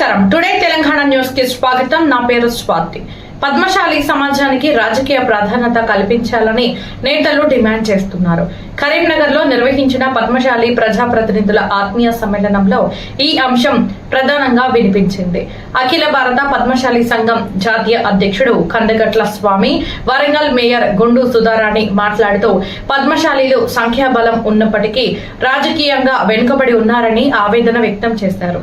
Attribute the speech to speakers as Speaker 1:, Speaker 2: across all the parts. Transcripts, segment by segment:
Speaker 1: నమస్కారం. Today Telangana news కి స్వాగతం. నా పేరు స్వాతి. పద్మశాలి సమాజానికి రాజకీయ ప్రాధాన్యత కల్పించాలని నేతలు డిమాండ్ చేస్తున్నారు. కరీంనగర్ లో నిర్వహించిన పద్మశాలి ప్రజాప్రతినిధుల ఆత్మీయ సమ్మేళనంలో ఈ అంశం ప్రధానంగా వినిపించింది. అఖిల భారత పద్మశాలి సంఘం జాతీయ అధ్యక్షుడు కందగట్ల స్వామి, వరంగల్ మేయర్ గుండు సుధారాణి మాట్లాడుతూ పద్మశాలీలు సంఖ్యాబలం ఉన్నప్పటికీ రాజకీయంగా వెనుకబడి ఉన్నారని ఆవేదన వ్యక్తం చేశారు.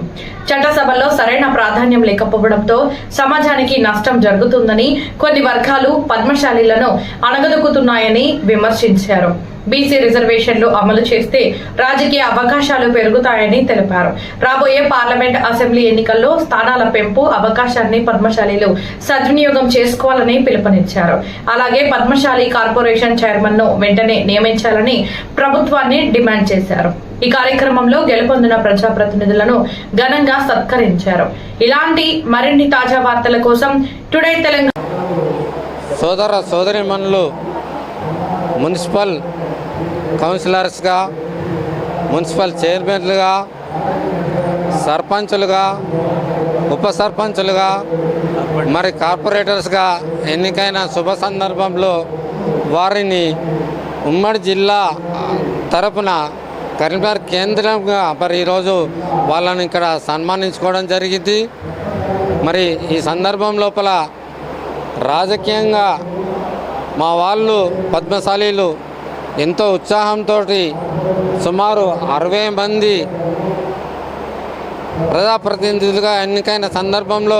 Speaker 1: చట్టసభల్లో సరైన ప్రాధాన్యం లేకపోవడంతో సమాజానికి నష్టం జరుగుతుందని, కొన్ని వర్గాలు పద్మశాలీలను అణగదొక్కుతున్నాయని విమర్శించారు. బీసీ రిజర్వేషన్లు అమలు చేస్తే రాజకీయ అవకాశాలు పెరుగుతాయని తెలిపారు. రాబోయే పార్లమెంట్, అసెంబ్లీ ఎన్నికల్లో స్థానాల పెంపు అవకాశాన్ని పద్మశాలీలు సద్వినియోగం చేసుకోవాలని పిలుపునిచ్చారు. అలాగే పద్మశాలి కార్పొరేషన్ చైర్మన్ ను వెంటనే నియమించాలని ప్రభుత్వాన్ని డిమాండ్ చేశారు. ఈ కార్యక్రమంలో గెలుపొందిన ప్రజాప్రతినిధులను ఘనంగా సత్కరించారు. ఇలాంటి మరిన్ని తాజా వార్తల కోసం టుడే తెలంగాణ
Speaker 2: సోదర సోదరీమణులు మున్సిపల్ కౌన్సిలర్స్గా, మున్సిపల్ చైర్మన్లుగా, సర్పంచులుగా, ఉప సర్పంచులుగా, మరి కార్పొరేటర్స్గా ఎన్నికైన శుభ సందర్భంలో వారిని ఉమ్మడి జిల్లా తరపున కరీంనగర్ కేంద్రంగా మరి ఈరోజు వాళ్ళని ఇక్కడ సన్మానించుకోవడం జరిగింది. మరి ఈ సందర్భం లోపల రాజకీయంగా మా వాళ్ళు పద్మశాలీలు ఎంతో ఉత్సాహంతో సుమారు 60 మంది ప్రజాప్రతినిధులుగా ఎన్నికైన సందర్భంలో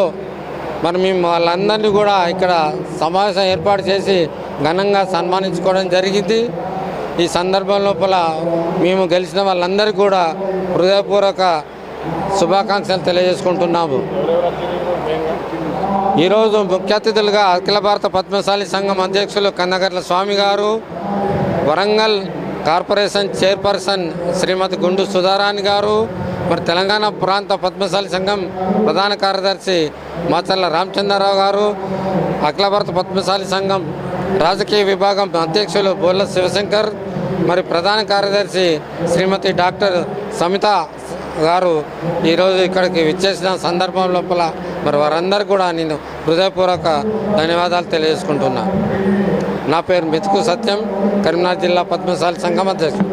Speaker 2: మరి మేము వాళ్ళందరినీ కూడా ఇక్కడ సమావేశం ఏర్పాటు చేసి ఘనంగా సన్మానించుకోవడం జరిగింది. ఈ సందర్భం లోపల మేము గెలిచిన వాళ్ళందరికీ కూడా హృదయపూర్వక శుభాకాంక్షలు తెలియజేసుకుంటున్నాము. ఈరోజు ముఖ్య అతిథులుగా అఖిల భారత పద్మశాలి సంఘం అధ్యక్షులు కందగట్ల స్వామి గారు, వరంగల్ కార్పొరేషన్ చైర్పర్సన్ శ్రీమతి గుండు సుధారాణి గారు, మరి తెలంగాణ ప్రాంత పద్మశాలి సంఘం ప్రధాన కార్యదర్శి మాచర్ల రామచంద్రరావు గారు, అఖిల భారత పద్మశాలి సంఘం రాజకీయ విభాగం అధ్యక్షులు బోర్ల శివశంకర్, మరి ప్రధాన కార్యదర్శి శ్రీమతి డాక్టర్ సమిత గారు ఈరోజు ఇక్కడికి విచ్చేసిన సందర్భం లోపల మరి వారందరూ కూడా నేను హృదయపూర్వక ధన్యవాదాలు తెలియజేసుకుంటున్నా. నా పేరు మెతుకు సత్యం, కరీంనగర్ జిల్లా పద్మశాలి సంఘం అధ్యక్షుడు.